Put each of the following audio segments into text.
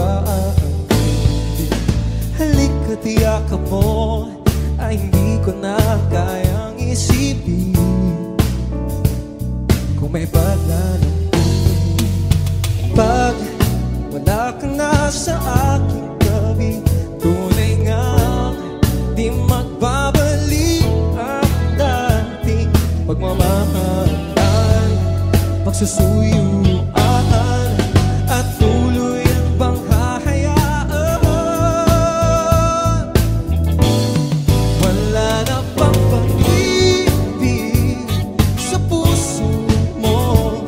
pag-ibig. Halika, tiyakap mo, ay hindi ko na kayang isipin kung may paglalambing. Pag wala ka na sa aking tabi, tunay nga di magbabalik ang dating pagmamahalan, pagsusuyuan at tuluyang bang hahayaan. Wala na bang pag-ibig sa puso mo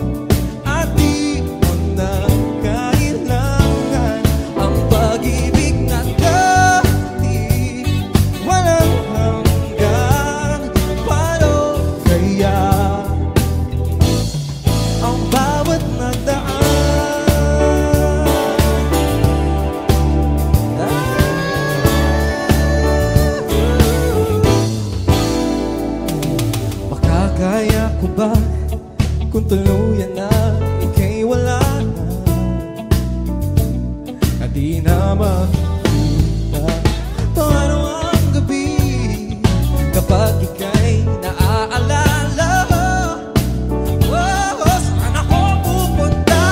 at di mo na kailangan ang pag-ibig na dati walang hanggan. Paano kaya ang bawat nagdaan? Makakaya ko ba kung tuluyan na ika'y wala na, at di na makita? Paano ang gabi kapag ika'y naaalala? Oh, saan ako pupunta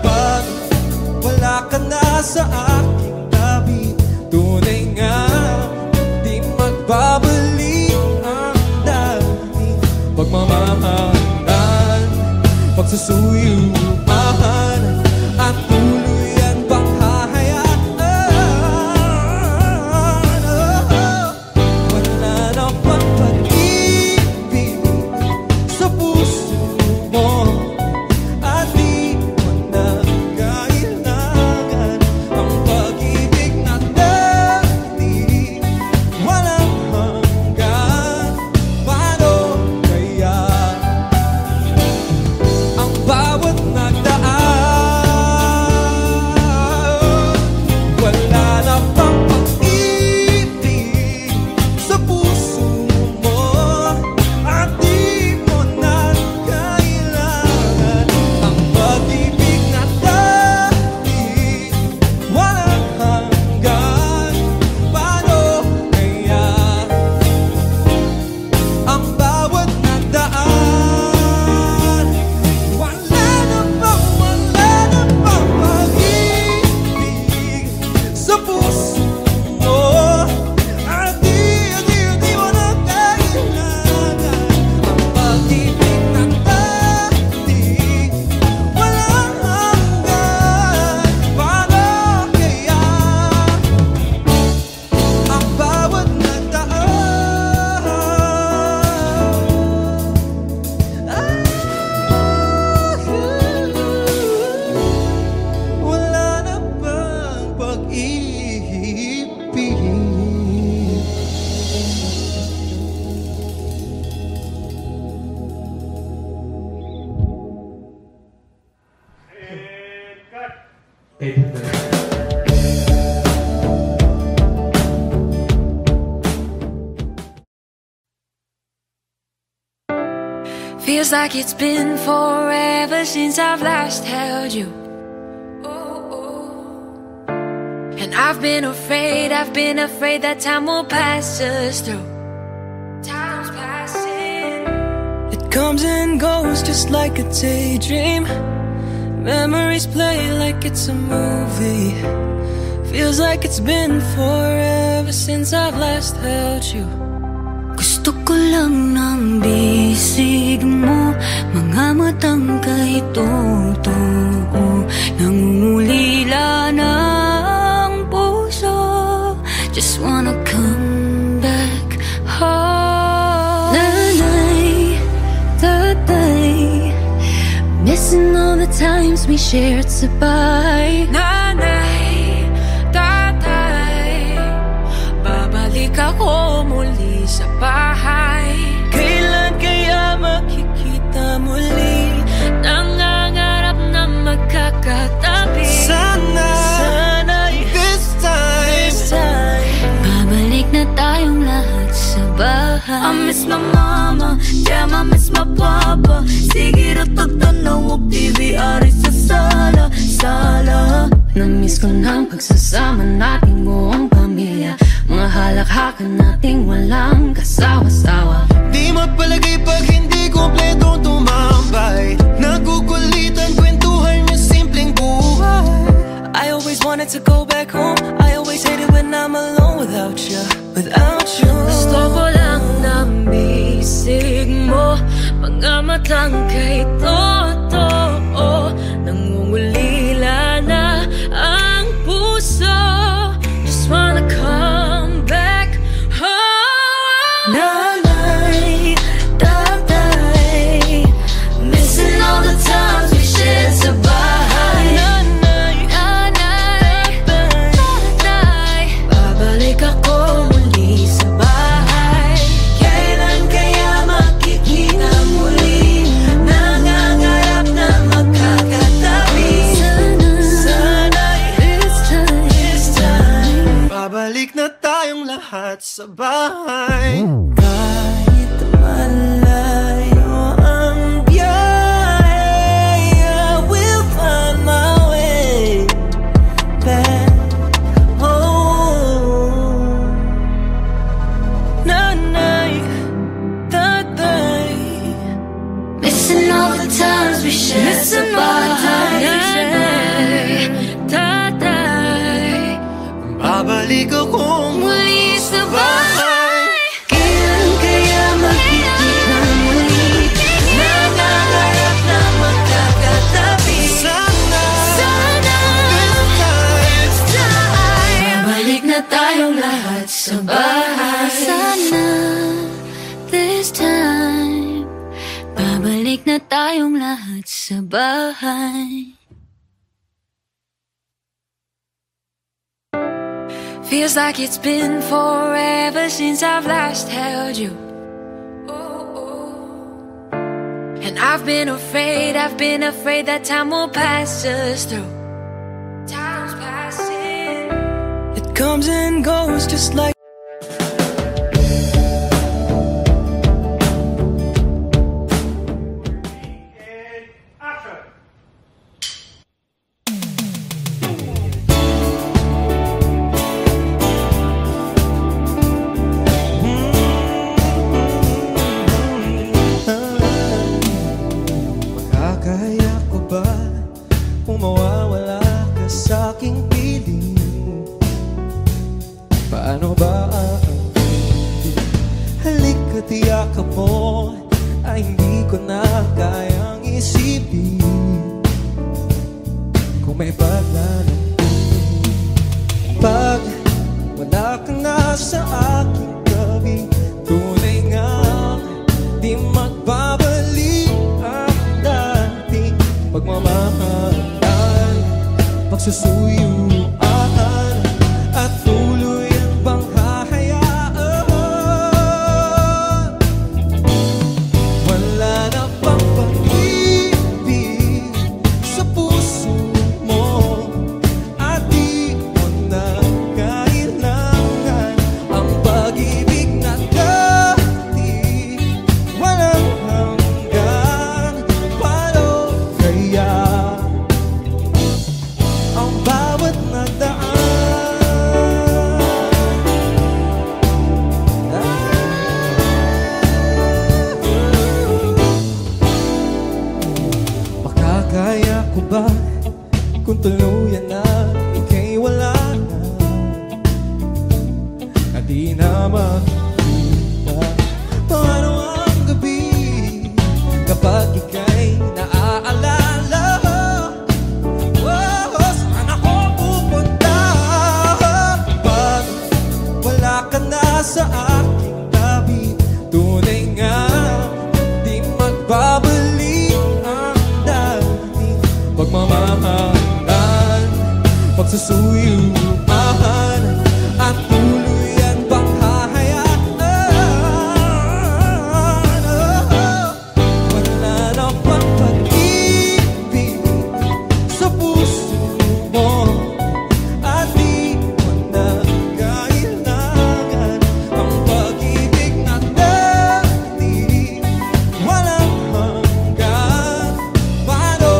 pag wala ka na sa aking tabi? Tunay nga di magbabalik ang dating pagmamahalan, pagsusuyuan at tuluyan bang hahayaan. Wala na bang pag-ibig sa puso mo at di mo na kailangan ang pag-ibig na dati walang hanggan. Paano kaya ang bawat nagdaan? Wala na bang pag-ibig sa puso mo at di mo na kailangan ang pag-ibig na dati walang hanggan. Paano kaya ang bawat nagdaan? Wala na bang pag-ibig sa puso mo at di mo na kailangan ang pag-ibig na dati walang hanggan. Paano kaya ang bawat nagdaan? Wala na bang pag-ibig? Feels like it's been forever since I've last held you. And I've been afraid that time will pass us through. Time's passing. It comes and goes just like a daydream. Memories play like it's a movie. Feels like it's been forever since I've last held you. Gusto ko lang ng bisig mo, mga matang kay totoo, nangungulila ng puso. Just wanna come back home. Nanay, tatay, missing all the times we shared sabay. Nanay, tatay, babalik ako muli sa bahay. Kailan kaya makikita muli? Nangangarap na magkakatabi. Sana'y this time Babalik na tayong lahat sa bahay. I miss my mama, damn I miss my papa. Sige ra tagtanaw og TV ari sa sala. Namimiss ko ng pagsasama nating buong pamilya, mga halakhakan nating walang kasawa-sawa. Di mapalagay pag hindi kompletong tumambay, nagkukulitan, kwentuhan yung simpleng buhay. I always wanted to go back home, I always hated when I'm alone without you, without you. Gusto ko lang na bisig mo, mga matang kay totoo. Nangungulila na ang puso, just wanna come back home. Nanay, tatay, missing all the times we shared sa bahay. Nanay, tatay, babalik ako muli sa bahay. Kailan kaya makikita muli? Nangangarap na magkakatabi. Sana'y this time babalik na tayong lahat sa bahay. Kahit malayo ang biyahe, I will find my way back home. Nanay, tatay, Missing all the times we shared sa bahay. Nanay, tatay, babalik ako muli sa bahay. Kailan kaya makikita muli? nangangarap na magkakatabi. Sana this time Babalik na tayong lahat sa bahay. Sana this time babalik na tayong lahat sa bahay. Feels like it's been forever since I've last held you. And I've been afraid that time will pass us through. Time's passing. it comes and goes just like Makakaya ko ba kung mawawala ka sa aking piling? Paano ba ang halika tiyaka mo ay hindi ko na kayang isipin. Kung may paglalang pag wala ka na sa aking gabi, tunay nga di magbabalik ang dating pagmamahalan, pagsusuyuan at tuluyan bang hahayaan. Wala na bang pag-ibig sa puso mo at di mo na kailangan ang pag-ibig na dati walang hanggan. Paano kaya ang bawat nagdaan? Makakaya ko ba kung tuluyan na ika'y wala na, at di na makita? Paano ang gabi kapag ika'y naaalala? Oh, saan ako pupunta pag wala ka na sa aking tabi? Tunay nga di magbabalik ang dating pagmamahalan, pagsusuyuan at tuluyan bang hahayaan. Wala na bang pag-ibig sa puso mo at di mo na kailangan ang pag-ibig na dati walang hanggan. Paano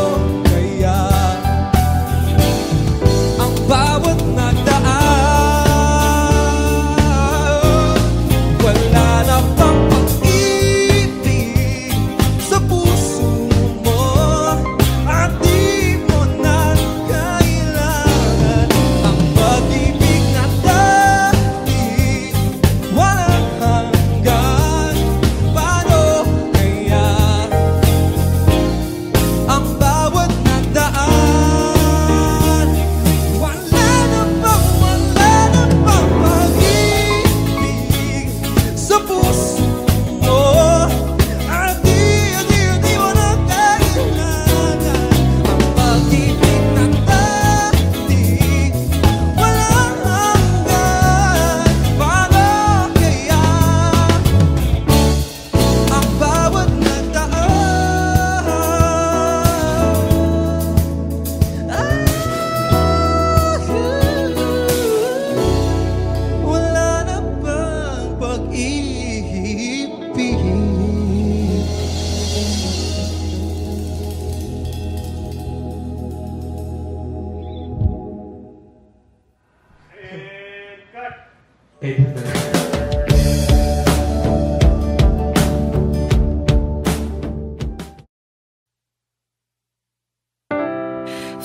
kaya ang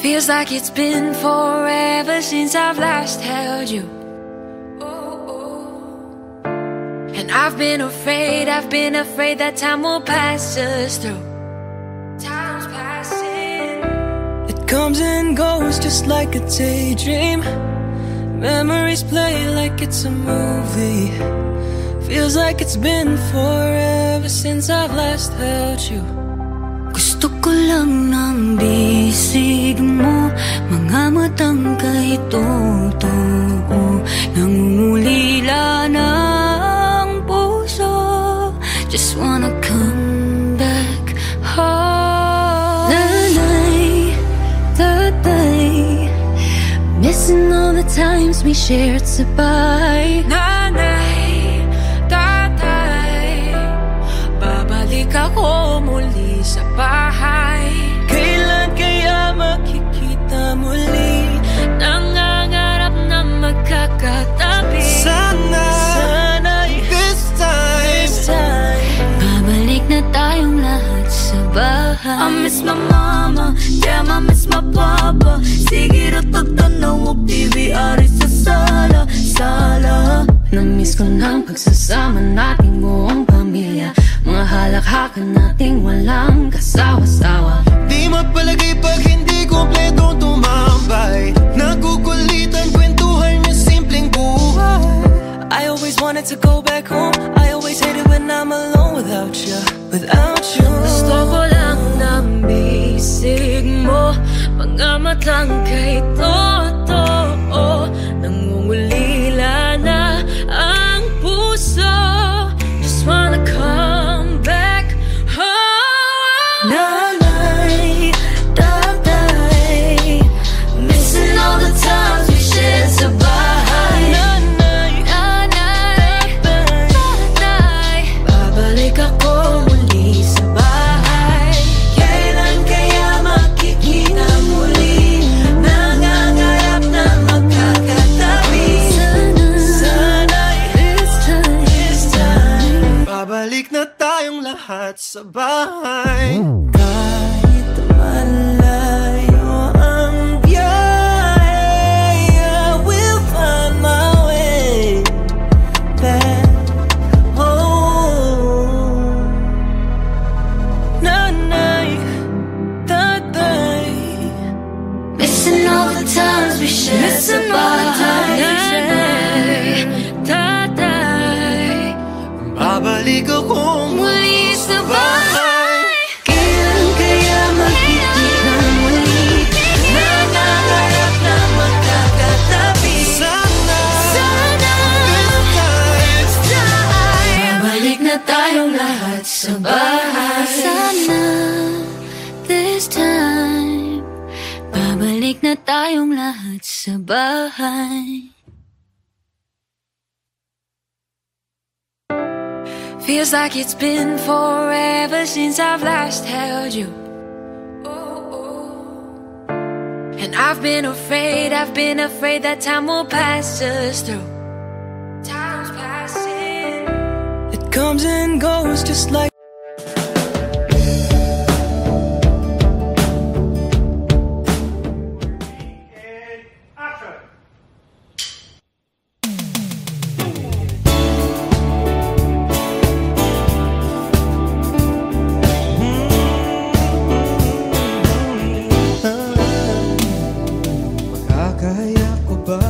Feels like it's been forever since I've last held you. And I've been afraid that time will pass us through. Time's passing. It comes and goes just like a daydream. Memories play like it's a movie. Feels like it's been forever since I've last held you. Gusto ko lang ng bisig mo, mga matang kay totoo, nangungulila ng puso. Just wanna come back home. Nanay, tatay, missing all the times we shared sabay. Nanay, tatay, babalik ako muli sa bahay. Kailan kaya makikita muli? Nangangarap na magkakatabi. Sana'y this time Babalik na tayong lahat sa bahay. I miss my mama, damn I miss my papa. Sige rotog tanaw og PVR sa sala. Na-miss ko ng pagsasama nating buong pamilya, mga halakhakan nating walang kasawa-sawa. Di mapalagay pag hindi kompletong tumambay. Nagukulitan, kwentuhan niya simpleng buhay. I always wanted to go back home. I always hated when I'm alone without you. Gusto ko lang ng bisig mo, mga matang kay totoo, nangungulila na ang puso. Just wanna come back home. Nanay, tatay, missing all the times we shared sa bahay. Nanay, tatay, babalik ako muli sa bahay. Kailan kaya makikita muli? Nangangarap na magkakatabi. Sana'y This time Babalik na tayong lahat sa bahay. kahit malayo ang biyahe, I will find my way back home. Nanay, tatay, missing all the times we shared sa bahay. Nanay, tatay, Babalik akong muli sa bahay. Kailan kaya makikita muli? nangangarap na magkakatabi. sana. Babalik na tayong lahat sa bahay. Sana this time babalik na tayong lahat sa bahay. Feels like it's been forever since I've last held you. And I've been afraid that time will pass us through. Time's passing. It comes and goes just like Makakaya ko ba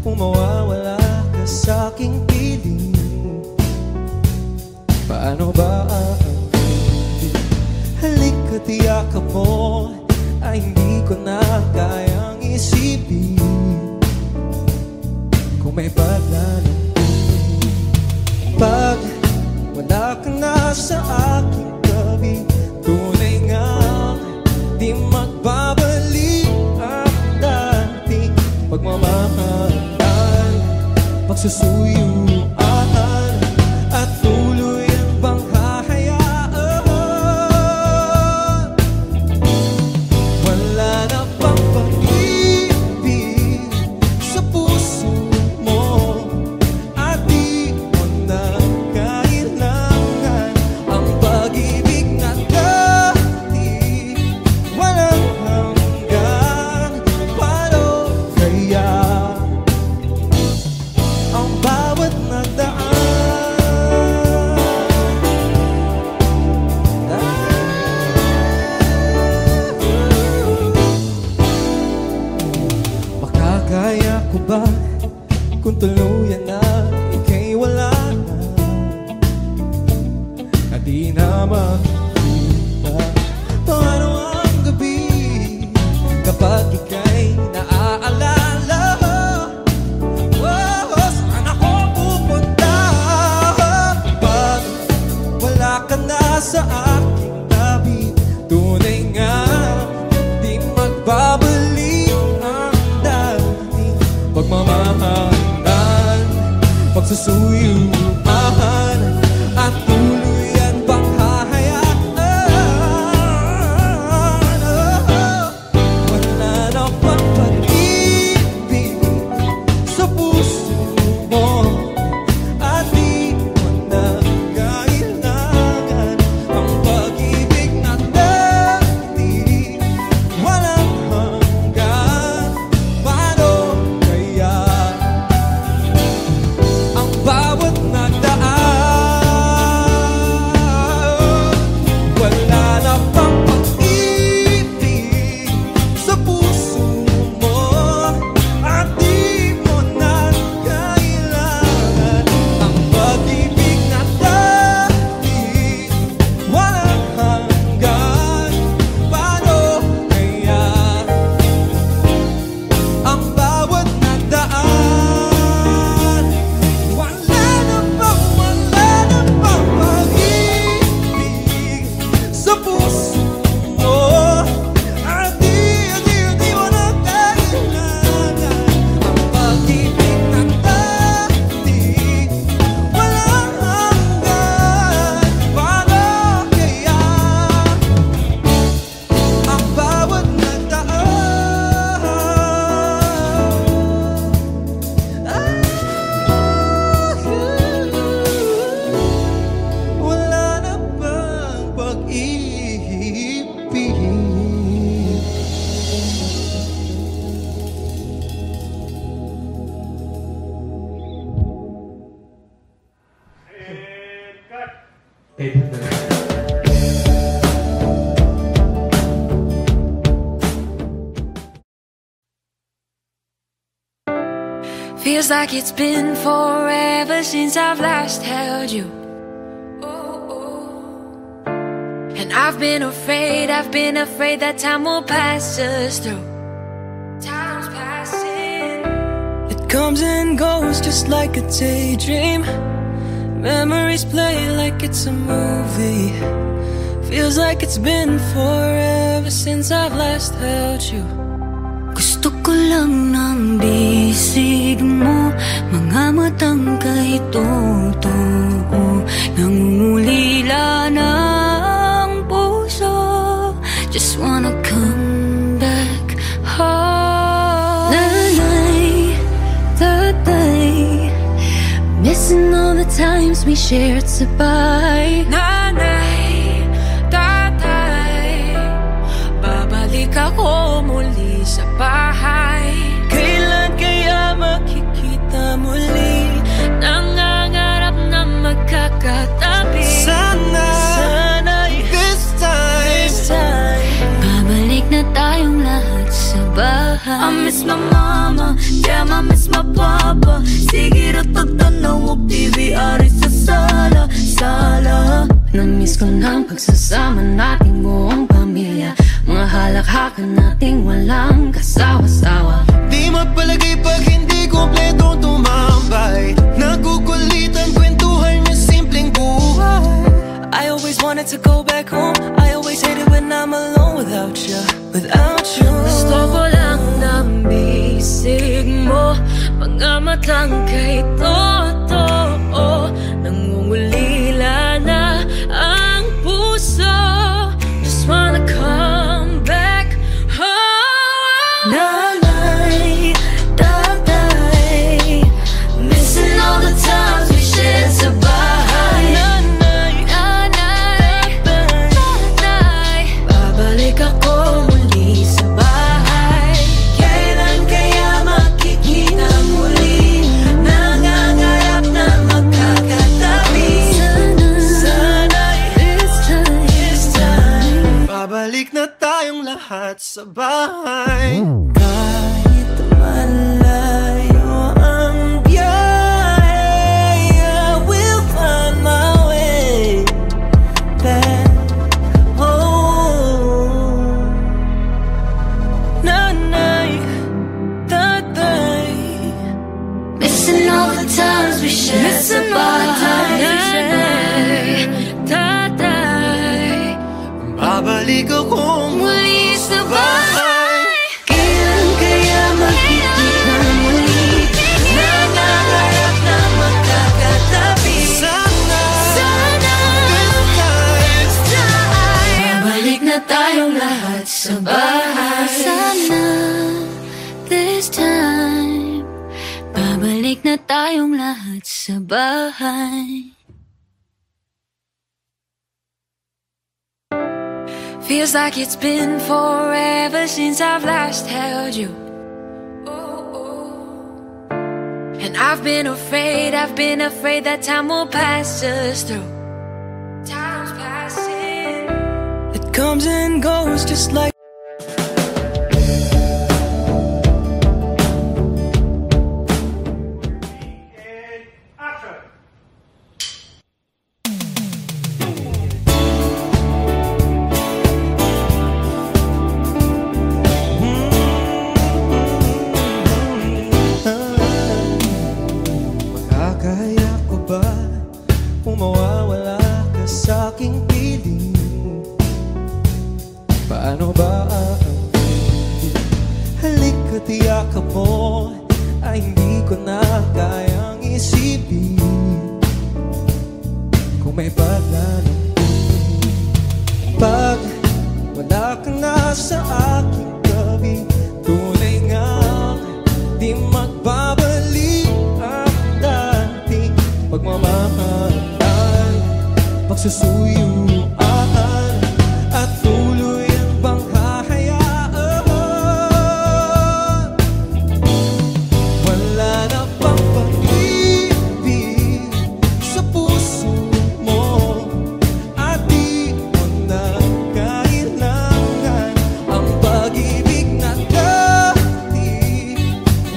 kung mawawala ka sa aking piling? Paano ba aaminin? Halika tiyak mo ay hindi ko na kayang isipin. Kung may paglalambing, pag wala ka na sa aking tabi, tunay nga di magbabalik ang dating pagmamahalan, pagsusuyuan at tuluyang bang hahayaan. Wala na bang pag-ibig sa puso mo? Kaya ko ba kung tuluyan na ika'y wala na, at di na makita? Paano ang gabi kapag ika'y naaalala? Oh, saan ako pupunta pag wala ka na sa aking tabi? Tunay nga di magbabalik ang dating pagmamahalan, pagsusuyuan at tuluyan pang hahayaan. Wala na pang pag-ibig sa puso mo at di mo na kailangan ang pag-ibig na dati walang hanggan. Paano kaya ang bawat nagdaan? Wala na pang pag-ibig sa puso mo at di mo na kailangan ang pag-ibig na dati walang hanggan. Paano kaya ang bawat nagdaan? Wala na pang pag-ibig sa puso mo at di mo na kailangan ang pag-ibig na dati walang hanggan. Paano kaya ang bawat nagdaan? Wala na bang pag-ibig? Feels like it's been forever since I've last held you. And I've been afraid that time will pass us through. Time's passing. It comes and goes just like a daydream. Memories play like it's a movie. Feels like it's been forever since I've last held you. Gusto ko lang ng bisig mo, mga matang kay totoo, nangungulila ng puso. Just wanna come back home. Nanay, tatay, missing all the times we shared sabay. Nanay, tatay, babalik ako muli sa bahay. Kailan kaya makikita muli? Nangangarap na magkakatabi. Sana'y this time Babalik na tayong lahat sa bahay. I miss my mama, damn I miss my papa. Sige ratag tanaw og TV ari sa sala. Na-miss ko ng pagsasama nating buong pamilya, mga halakhakan nating walang kasawa-sawa. Di mapalagay pag hindi kompletong tumambay. Nagukulitan kwentuhan niya simpleng buhay. I always wanted to go back home. I always hated when I'm alone without you. Gusto ko lang ng bisig mo, mga matang kay totoo, nangungulila na ang puso. Just wanna come back home. Nanay, tatay, missing all the times we shared sa bahay. Nanay, tatay, babalik ako muli sa bahay. Kailan kaya makikita muli? Nangangarap na magkakatabi. Sana'y this time Babalik na tayong lahat sa bahay. Kahit malayo times we shared. Missing all the times we shared. Babalik akong muli sa bahay. Kailan kaya magkikita na muli? Nangangarap na magkakatabi. Sana this time babalik na tayong lahat sa bahay. Sana this time babalik na tayong lahat sa bahay. Feels like it's been forever since I've last held you. And I've been afraid that time will pass us through. Time's passing. It comes and goes just like mawawala ka sa aking piling. Paano ba ang halika tiyakan mo ay hindi ko na kayang isipin. Kung may paglalambing pag wala ka na sa aking tabi, tunay nga di magbabalik ang dating pagmamahal. Pagsusuyuan at tuluyan bang hahayaan? Wala na bang pag-ibig sa puso mo at di mo na kailangan ang pag-ibig na dati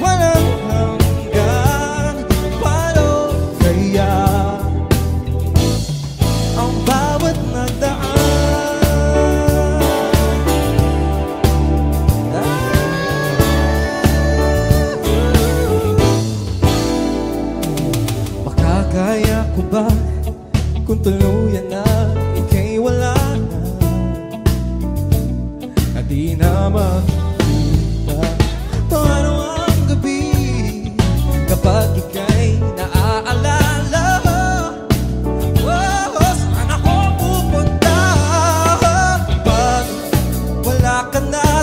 walang hanggan. Paano kaya ang bawat nagdaan? Makakaya ko ba kung tuluyan na ika'y wala na at di na makita? Paano ang gabi kapag ika'y naaalala?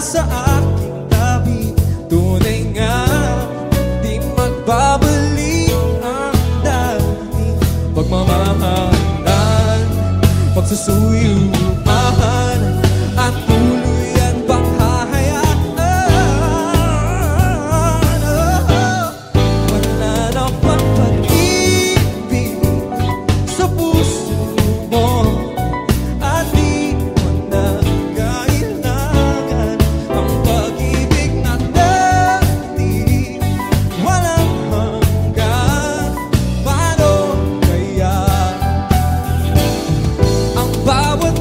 Sa aking tabi, tunay nga di magbabalik ang dating pagmamahalan, pagsusuyuan at tuluyan bang hahayaan? Wala na bang pag-ibig sa puso mo at di mo na bawat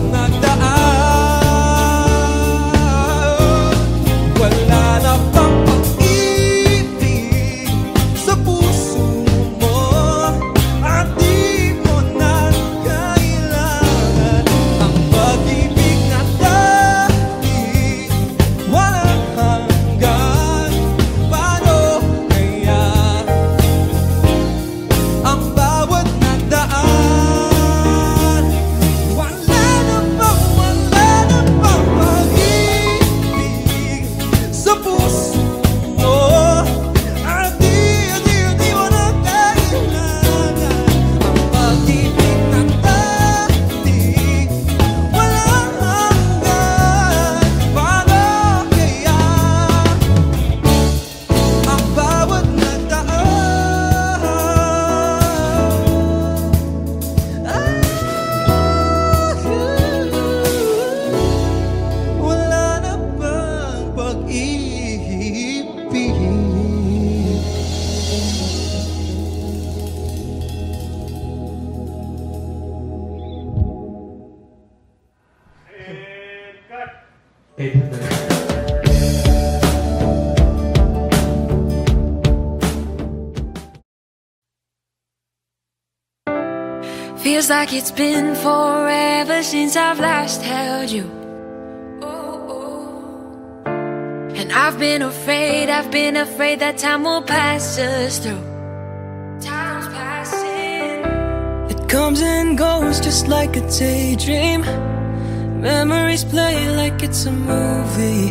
Feels like it's been forever since I've last held you. And I've been afraid that time will pass us through. Time's passing. It comes and goes just like a daydream. Memories play like it's a movie.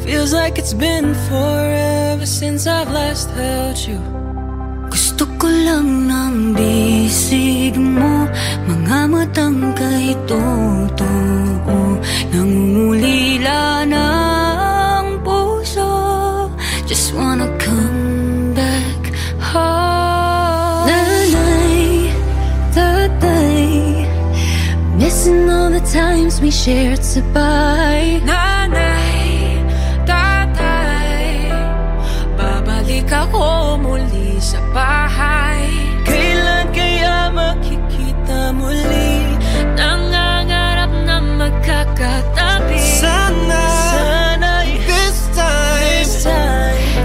Feels like it's been forever since I've last held you. Gusto ko lang ng bisig mo, mga matang kay totoo, nangungulila ng puso. Just wanna come back home. Nanay, tatay, missing all the times we shared sabay. Nanay, tatay, babalik ako muli sa bahay. Kailan kaya makikita muli? Nangangarap na magkakatabi. Sana'y this time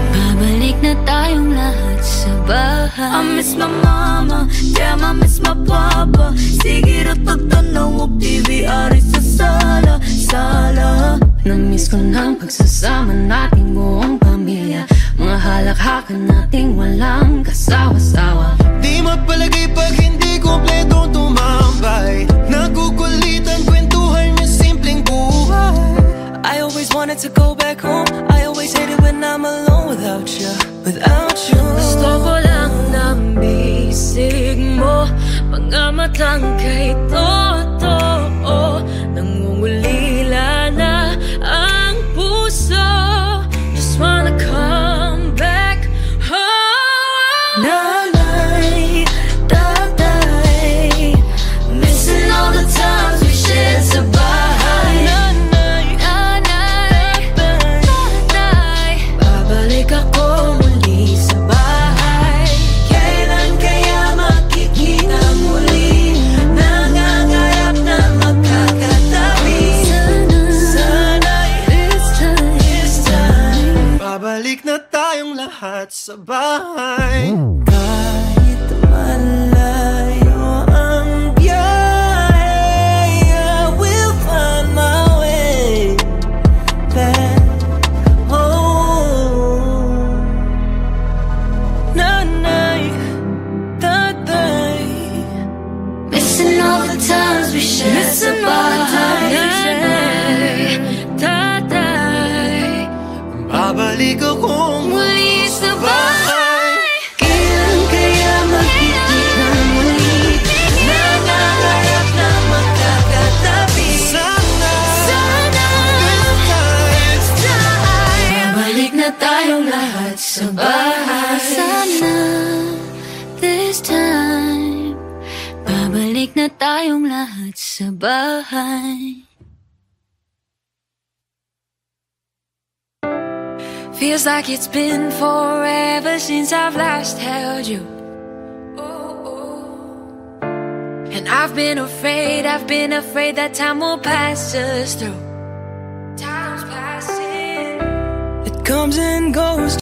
Babalik na tayong lahat sa bahay. I miss my mama, damn I miss my papa. Sige ro tagtanaw og TV ari sa sala. Na-miss ko ng pagsasama nating buong pamilya, mga halakhakan nating walang kasawa-sawa. Di mapalagay pag hindi kompletong tumambay. Nakukulitan kwentuhan niya simpleng buhay. I always wanted to go back home. I always hated when I'm alone without you. Gusto ko lang ng bisig mo, mga matang kay totoo, nangungulila na ang puso. Just wanna come back home. Nanay, tatay, missing all the times we shared sa bahay. Nanay, tatay, babalik ako muli sa bahay. Kailan kaya makikita muli? Nangangarap na magkakatabi. Sana'y This time Babalik na tayong lahat sa bahay. kahit malayo ang biyahe, I will find my way back home. Nanay, tatay, missing all the times we shared sa bahay. Nanay, tatay, Babalik akong muli sa bahay. Kailan kaya makikita muli? nangangarap na magkakatabi. Babalik na tayong lahat sa bahay. Sana this time babalik na tayong lahat sa bahay. Feels like it's been forever since I've last held you. And I've been afraid that time will pass us through. Time's passing. It comes and goes.